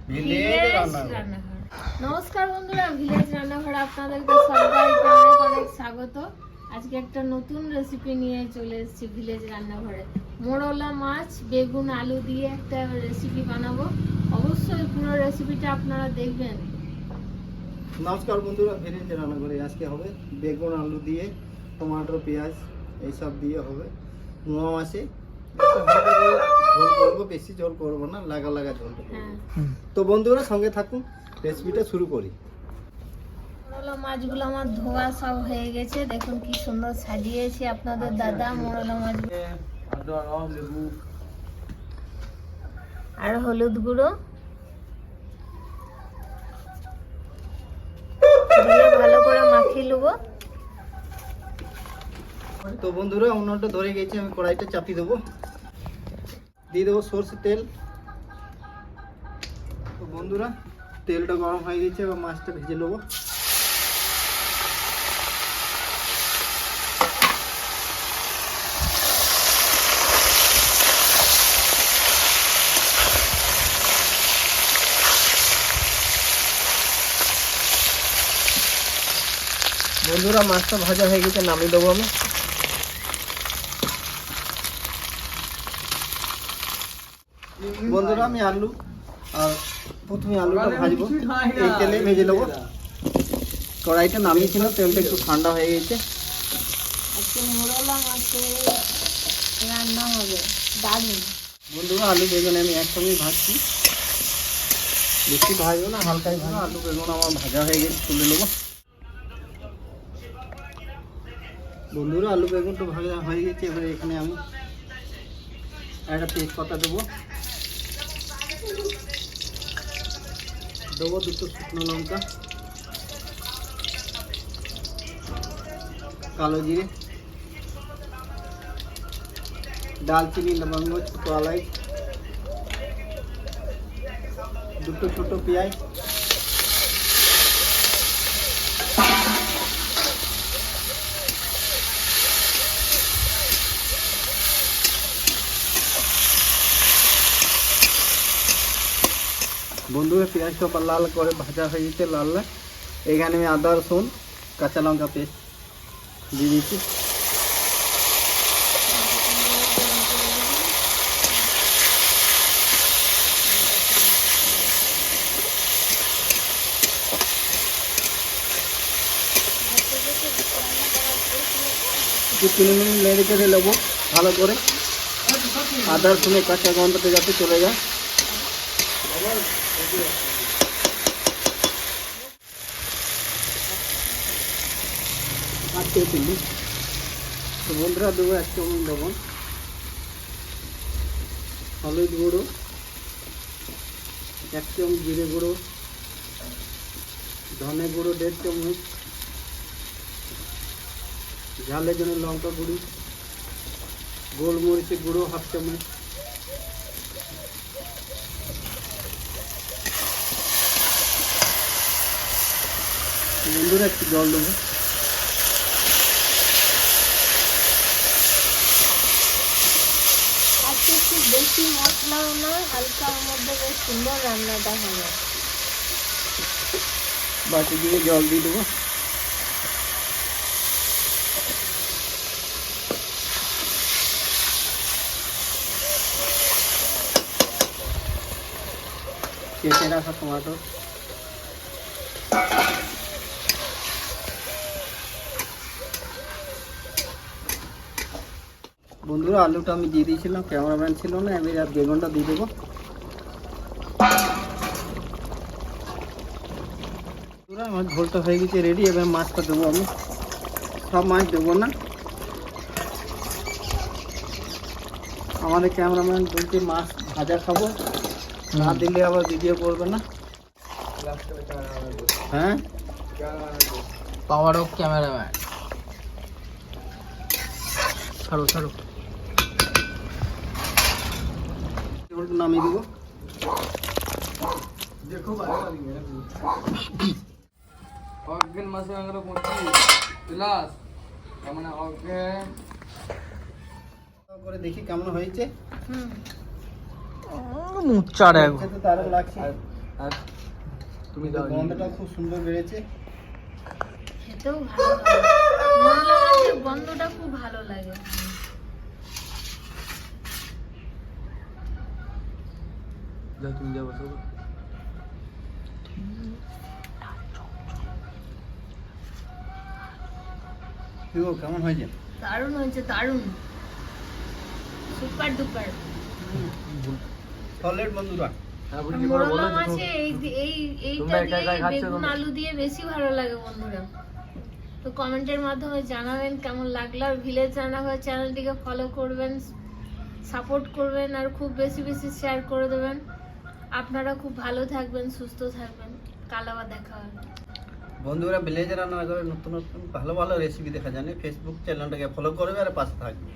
Village রান্নাঘর। নমস্কার বন্ধুরা, ভিলেজ রান্নাঘরে আপনাদেরকে সবাইকে অনেক অনেক স্বাগত। আজকে একটা নতুন রেসিপি নিয়ে চলে এসেছি ভিলেজ রান্নাঘরে। মোরলা মাছ বেগুন আলু দিয়ে একটা রেসিপি বানাবো। অবশ্যই পুরো রেসিপিটা আপনারা দেখবেন। নমস্কার বন্ধুরা, ভিলেজ রান্নাঘরে আজকে হবে বেগুন আলু দিয়ে টমেটো পেঁয়াজ এইসব দিয়ে হবে মোয়া মাছে ঝোল করবো, বেশি ঝোল করবো না, লাগা লাগা ঝোল করবো। তো বন্ধুরা সঙ্গে থাকুন, রেসিপিটা শুরু করি। মোরলা মাছগুলো আমার ধোয়া সব হয়ে গেছে, দেখুন কি সুন্দর সাজিয়েছে আপনাদের দাদা মোরলা মাছগুলো। আর হলুদ গুঁড়ো দিয়ে ভালো করে মাখিয়ে নেবো। তো বন্ধুরা উনুনটা ধরে গেছে, আমি কড়াইটা চাপিয়ে দেবো, দিয়ে দেবো সরষের তেল। তো বন্ধুরা তেলটা গরম হয়ে গেছে, এবার মাছটা ভেজে নেবো। বন্ধুরা মাছটা ভাজা হয়ে গেছে, নামিয়ে দেবো আমি। বন্ধুরা আমি আলু আর প্রথমে আলুটা ভাজবো, এই তেলে ভেজে নেবো। কড়াইটা নামিয়েছিলাম, তেলটা একটু ঠান্ডা হয়ে গেছে। আজকে মোরলা মাছের রান্না হবে দারুণ। বন্ধুরা আলু বেগুন আমি একসঙ্গেই ভাজছি, বেশি ভাজবো না, হালকাই ভাজবো। আলু বেগুন আমার ভাজা হয়ে গেছে, তুলে নেবো। বন্ধুরা আলু বেগুনটা ভাজা হয়ে গেছে, এবারে এখানে আমি একটা তেজপাতা দেবো, দুটো শুকনো লঙ্কা, কালো জিরে, দালচিনি লবঙ্গ ছোটো এলাচ, দুটো ছোটো পেঁয়াজ, বন্ধুরা পেঁয়াজটা লাল করে ভাজা হয়ে গেছে, লাল লাল। এখানে আমি আদা রসুন কাঁচা লঙ্কা পেস্ট দিয়ে দিচ্ছি। একটু 3 মিনিট নেড়ে চেড়ে নেবো ভালো করে, আদা রসুনের কাঁচা গন্ধটা যাতে চলে যায়। তো বন্ধুরা দেবো 1 চামচ লবণ, হলুদ গুঁড়ো 1 চামচ, জিরে গুঁড়ো, ধনে গুঁড়ো 1.5 চামচ, ঝালের জন্য লঙ্কা গুঁড়ি, গোলমরিচের গুঁড়ো 1/2 চামচ, বন্ধুরা একটু জল দেবো। আজকে একটু বেশি মশলাও নয়, হালকার মধ্যে বেশ সুন্দর রান্নাটা হবে। বাটি দিয়ে জল দিয়ে দেবো। কেটে রাখা টমেটো, বন্ধুরা আলুটা আমি দিয়ে দিয়েছিলাম, ক্যামেরাম্যান ছিল না, এবার আর বেগুনটা দিয়ে দেবো। আমার ঝোলটা হয়ে গেছে রেডি, এবার মাছটা দেবো আমি। সব মাছ দেবো না, আমাদের ক্যামেরাম্যান বলছে মাছ ভাজা খাবো, না দিলে আবার ভিডিও করবে না। হ্যাঁ, পাওয়ার অফ ক্যামেরাম্যান। ছাড়ো ছাড়ো, নামিয়ে দেবো। অজ্ঞান মাসে আমরা 25 প্লাস মানে অজ্ঞান করে দেখি কেমন হয়েছে। মুচ্চার তারও লাগছে, আর তুমি কিন্তু দাও গন্ধটা খুব সুন্দর বেড়েছে। খেতেও ভালো লাগে, মোরলা মাছের গন্ধটা খুব ভালো লাগে। যাও তুমি যাও বসো। কি গো, কেমন হয়েছে? দারুণ হয়েছে, দারুণ, সুপার ডুপার। সলিড বন্ধুরা। হ্যাঁ বুঝলি, এবার বলো মোরলা যে মাছে তোমরা এইটা একা একা দিয়ে খাচ্ছো বেগুন তোমরা? আলু দিয়ে বেশি ভালো লাগে বন্ধুরা। তো কমেন্টের মাধ্যমে জানাবেন কেমন লাগলো। আর ভিলেজ রান্নাঘর চ্যানেলটিকে ফলো করবেন, সাপোর্ট করবেন, আর খুব বেশি বেশি শেয়ার করে দেবেন। আপনারা খুব ভালো থাকবেন, সুস্থ থাকবেন। কাল আবার দেখা হবে। বন্ধুরা, ভিলেজ রান্নাঘরে নতুন নতুন ভালো ভালো রেসিপি দেখা জানে ফেসবুক চ্যানেলটাকে ফলো করবে আর পাশে থাকবে।